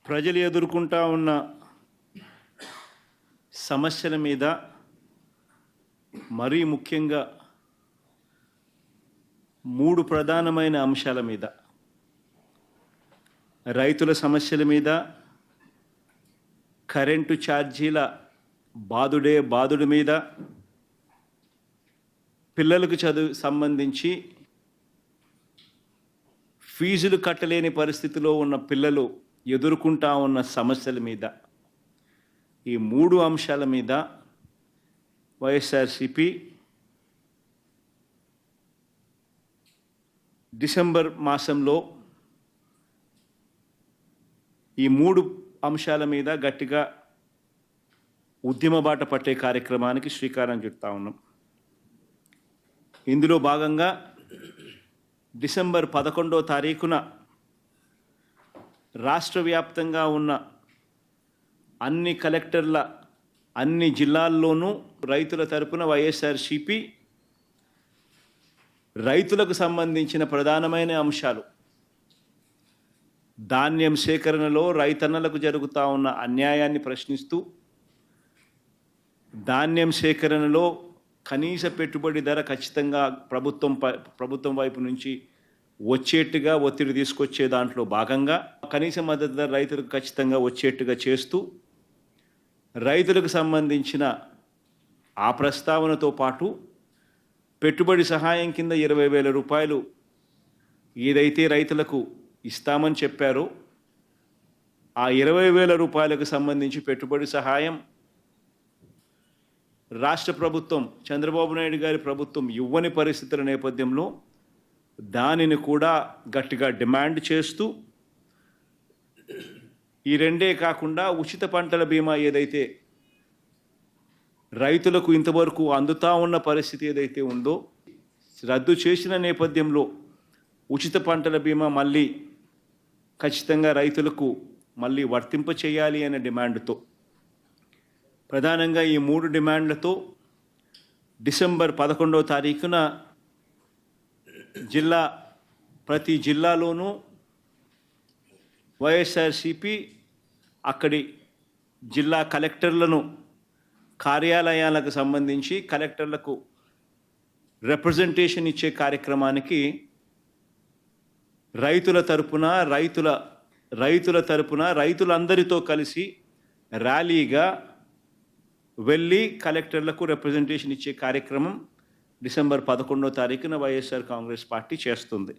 ప్రజలు ఎదుర్కొంటా ఉన్న సమస్యల మీద మరీ ముఖ్యంగా 3 ప్రధానమైన అంశాల మీద, రైతుల సమస్యల మీద, కరెంటు ఛార్జీల బాదుడు మీద, పిల్లలకు చదువు సంబంధించి ఫీజులు కట్టలేని పరిస్థితిలో ఉన్న పిల్లలు ఎదుర్కొంటా ఉన్న సమస్యల మీద, ఈ 3 అంశాల మీద వైఎస్ఆర్సీపీ డిసెంబర్ మాసంలో ఈ 3 అంశాల మీద గట్టిగా ఉద్యమ బాట పట్టే కార్యక్రమానికి శ్రీకారం చుడతా ఉన్నాం. ఇందులో భాగంగా డిసెంబర్ 11వ తారీఖున రాష్ట్ర వ్యాప్తంగా ఉన్న అన్ని కలెక్టర్ల అన్ని జిల్లాల్లోనూ రైతుల తరపున వైఎస్ఆర్సీపీ రైతులకు సంబంధించిన ప్రధానమైన అంశాలు, ధాన్యం సేకరణలో రైతన్నలకు జరుగుతూ ఉన్న అన్యాయాన్ని ప్రశ్నిస్తూ, ధాన్యం సేకరణలో కనీస పెట్టుబడి ధర ఖచ్చితంగా ప్రభుత్వం వైపు నుంచి వచ్చేట్టుగా ఒత్తిడి తీసుకొచ్చే దాంట్లో భాగంగా కనీస మద్దతు ధర రైతులకు ఖచ్చితంగా వచ్చేట్టుగా చేస్తూ, రైతులకు సంబంధించిన ఆ ప్రస్తావనతో పాటు పెట్టుబడి సహాయం కింద 20,000 రూపాయలు ఏదైతే రైతులకు ఇస్తామని చెప్పారో ఆ 20,000 రూపాయలకు సంబంధించి పెట్టుబడి సహాయం రాష్ట్ర ప్రభుత్వం, చంద్రబాబు నాయుడు గారి ప్రభుత్వం ఇవ్వని పరిస్థితుల నేపథ్యంలో దానిని కూడా గట్టిగా డిమాండ్ చేస్తూ, ఈ రెండే కాకుండా ఉచిత పంటల బీమా ఏదైతే రైతులకు ఇంతవరకు అందుతా ఉన్న పరిస్థితి ఏదైతే ఉందో రద్దు చేసిన నేపథ్యంలో ఉచిత పంటల బీమా మళ్ళీ ఖచ్చితంగా రైతులకు మళ్ళీ వర్తింప చేయాలి అనే డిమాండ్తో, ప్రధానంగా ఈ 3 డిమాండ్లతో డిసెంబర్ 11వ తారీఖున ప్రతి జిల్లాలోనూ వైఎస్ఆర్సీపీ అక్కడి జిల్లా కలెక్టర్లను కార్యాలయాలకు సంబంధించి కలెక్టర్లకు రిప్రజెంటేషన్ ఇచ్చే కార్యక్రమానికి రైతులందరితో కలిసి ర్యాలీగా వెళ్ళి కలెక్టర్లకు రిప్రజెంటేషన్ ఇచ్చే కార్యక్రమం డిసెంబర్ 11వ తారీఖున వైఎస్ఆర్ కాంగ్రెస్ పార్టీ చేస్తుంది.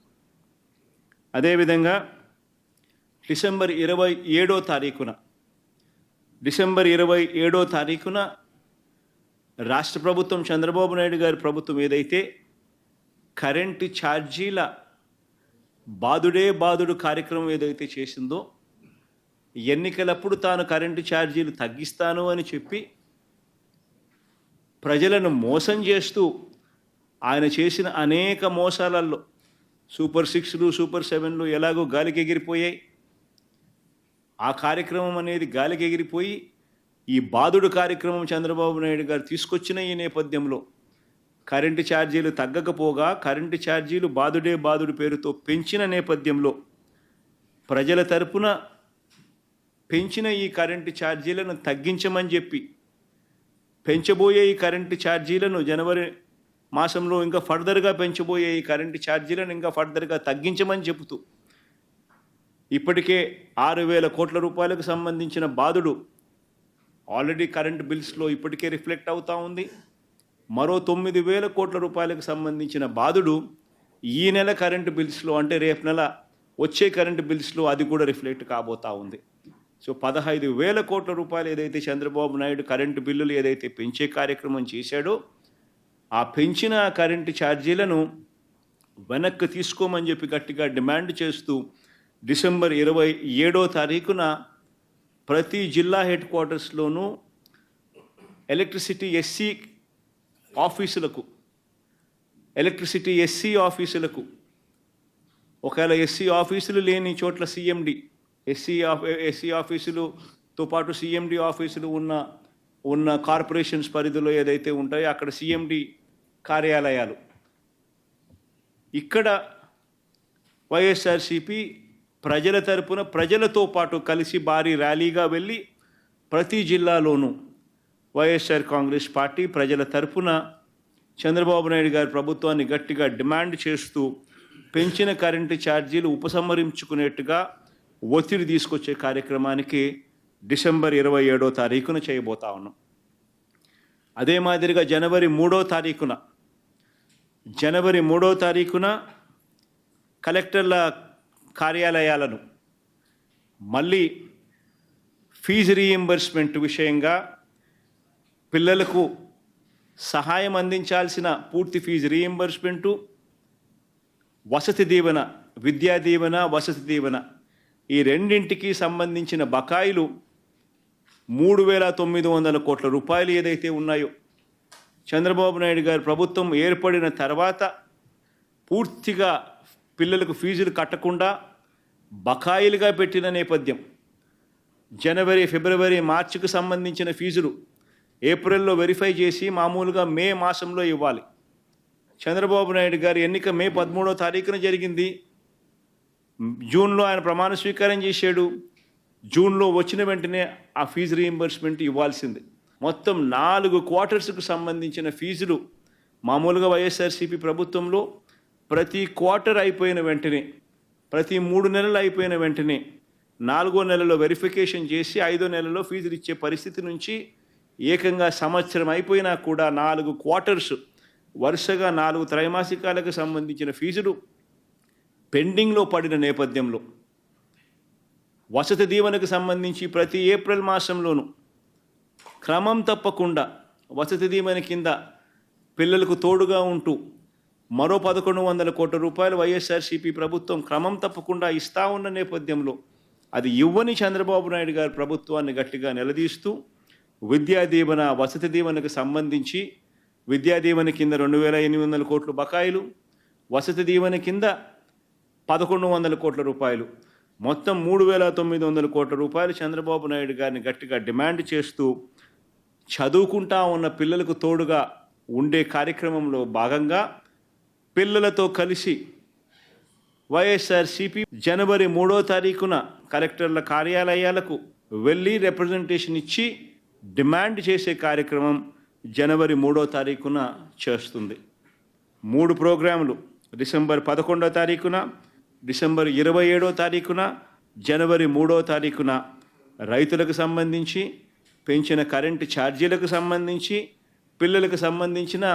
అదేవిధంగా డిసెంబర్ 27వ తారీఖున రాష్ట్ర ప్రభుత్వం, చంద్రబాబు నాయుడు గారి ప్రభుత్వం ఏదైతే కరెంటు ఛార్జీల బాదుడు కార్యక్రమం ఏదైతే చేసిందో, ఎన్నికలప్పుడు తాను కరెంటు ఛార్జీలు తగ్గిస్తాను అని చెప్పి ప్రజలను మోసం చేస్తూ ఆయన చేసిన అనేక మోసాలలో సూపర్ 6లు, సూపర్ 7లు ఎలాగో గాలికి ఎగిరిపోయాయి. ఆ కార్యక్రమం అనేది గాలికి ఎగిరిపోయి ఈ బాదుడు కార్యక్రమం చంద్రబాబు నాయుడు గారు తీసుకొచ్చిన ఈ నేపథ్యంలో కరెంటు ఛార్జీలు తగ్గకపోగా కరెంటు ఛార్జీలు బాదుడు పేరుతో పెంచిన నేపథ్యంలో ప్రజల తరపున పెంచిన ఈ కరెంటు ఛార్జీలను తగ్గించమని చెప్పి, పెంచబోయే ఈ కరెంటు ఛార్జీలను జనవరి మాసంలో ఇంకా ఫర్దర్గా పెంచబోయే ఈ కరెంటు ఛార్జీలను ఇంకా ఫర్దర్గా తగ్గించమని చెబుతూ ఇప్పటికే 6,000 కోట్ల రూపాయలకు సంబంధించిన బాదుడు ఆల్రెడీ కరెంట్ బిల్స్లో ఇప్పటికే రిఫ్లెక్ట్ అవుతూ ఉంది. మరో 9,000 కోట్ల రూపాయలకు సంబంధించిన బాదుడు ఈ నెల కరెంటు బిల్స్లో, అంటే రేపు నెల వచ్చే కరెంటు బిల్స్లో అది కూడా రిఫ్లెక్ట్ కాబోతూ ఉంది. సో 15,000 కోట్ల రూపాయలు ఏదైతే చంద్రబాబు నాయుడు కరెంటు బిల్లులు ఏదైతే పెంచే కార్యక్రమం చేశాడో ఆ పెంచిన కరెంటు ఛార్జీలను వెనక్కి తీసుకోమని చెప్పి గట్టిగా డిమాండ్ చేస్తూ డిసెంబర్ 27వ తారీఖున ప్రతి జిల్లా హెడ్ క్వార్టర్స్లోనూ ఎలక్ట్రిసిటీ ఎస్సీ ఆఫీసులకు ఒకవేళ ఎస్సీ ఆఫీసులు లేని చోట్ల సిఎండి, ఎస్సీ ఆఫీసులతో పాటు సిఎండి ఆఫీసులు ఉన్న కార్పొరేషన్స్ పరిధిలో ఏదైతే ఉంటాయో అక్కడ సిఎండి కార్యాలయాలు, ఇక్కడ వైఎస్ఆర్సీపీ ప్రజల తరపున ప్రజలతో పాటు కలిసి భారీ ర్యాలీగా వెళ్ళి ప్రతి జిల్లాలోనూ వైఎస్ఆర్ కాంగ్రెస్ పార్టీ ప్రజల తరపున చంద్రబాబు నాయుడు గారి ప్రభుత్వాన్ని గట్టిగా డిమాండ్ చేస్తూ పెంచిన కరెంటు ఛార్జీలు ఉపసంహరించుకునేట్టుగా ఒత్తిడి తీసుకొచ్చే కార్యక్రమానికి డిసెంబర్ 27వ తారీఖున చేయబోతా ఉన్నాం. అదే మాదిరిగా జనవరి 3వ తారీఖున కలెక్టర్ల కార్యాలయాలను మళ్ళీ ఫీజు రీయింబర్స్మెంట్ విషయంగా పిల్లలకు సహాయం అందించాల్సిన పూర్తి ఫీజు రీయింబర్స్మెంటు, వసతి దీవెన, విద్యా దీవెన, వసతి దీవెన ఈ రెండింటికి సంబంధించిన బకాయిలు 3,900 కోట్ల రూపాయలు ఏదైతే ఉన్నాయో చంద్రబాబు నాయుడు గారి ప్రభుత్వం ఏర్పడిన తర్వాత పూర్తిగా పిల్లలకు ఫీజులు కట్టకుండా బకాయిలుగా పెట్టిన నేపథ్యం. జనవరి, ఫిబ్రవరి, మార్చికి సంబంధించిన ఫీజులు ఏప్రిల్లో వెరిఫై చేసి మామూలుగా మే మాసంలో ఇవ్వాలి. చంద్రబాబు నాయుడు గారి ఎన్నిక మే 13వ తారీఖున జరిగింది. జూన్లో ఆయన ప్రమాణ స్వీకారం చేశాడు. జూన్లో వచ్చిన వెంటనే ఆ ఫీజు రీయింబర్స్మెంట్ ఇవ్వాల్సింది. మొత్తం 4 క్వార్టర్స్కు సంబంధించిన ఫీజులు మామూలుగా వైఎస్ఆర్సీపీ ప్రభుత్వంలో ప్రతి క్వార్టర్ అయిపోయిన వెంటనే, ప్రతి 3 నెలలు అయిపోయిన వెంటనే 4వ నెలలో వెరిఫికేషన్ చేసి 5వ నెలలో ఫీజులు ఇచ్చే పరిస్థితి నుంచి ఏకంగా సంవత్సరం అయిపోయినా కూడా 4 క్వార్టర్స్ వరుసగా 4 త్రైమాసికాలకు సంబంధించిన ఫీజులు పెండింగ్లో పడిన నేపథ్యంలో వసతి దీవెనకు సంబంధించి ప్రతి ఏప్రిల్ మాసంలోనూ క్రమం తప్పకుండా వసతి దీవెన కింద పిల్లలకు తోడుగా ఉంటూ మరో 1,100 కోట్ల రూపాయలు వైఎస్ఆర్సీపీ ప్రభుత్వం క్రమం తప్పకుండా ఇస్తా ఉన్న నేపథ్యంలో అది ఇవ్వని చంద్రబాబు నాయుడు గారి ప్రభుత్వాన్ని గట్టిగా నిలదీస్తూ విద్యా దీవెన, వసతి దీవెనకు సంబంధించి విద్యా దీవెన కింద 2,800 కోట్ల బకాయిలు, వసతి దీవెన కింద 1,100 కోట్ల రూపాయలు, మొత్తం 3,900 కోట్ల రూపాయలు చంద్రబాబు నాయుడు గారిని గట్టిగా డిమాండ్ చేస్తూ చదువుకుంటా ఉన్న పిల్లలకు తోడుగా ఉండే కార్యక్రమంలో భాగంగా పిల్లలతో కలిసి వైఎస్ఆర్సీపీ జనవరి 3వ తారీఖున కలెక్టర్ల కార్యాలయాలకు వెళ్ళి రిప్రజెంటేషన్ ఇచ్చి డిమాండ్ చేసే కార్యక్రమం జనవరి 3వ తారీఖున చేస్తుంది. 3 ప్రోగ్రాములు డిసెంబర్ 11వ తారీఖున, డిసెంబర్ 27వ తారీఖున, జనవరి 3వ తారీఖున రైతులకు సంబంధించి, పెంచిన కరెంటు ఛార్జీలకు సంబంధించి, పిల్లలకు సంబంధించిన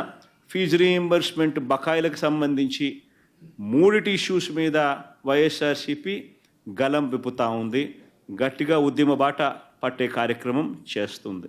ఫీజు రీయింబర్స్మెంట్ బకాయిలకు సంబంధించి 3 ఇష్యూస్ మీద వైఎస్ఆర్సీపీ గలం విప్పుతా ఉంది. గట్టిగా ఉద్యమ బాట పట్టే కార్యక్రమం చేస్తుంది.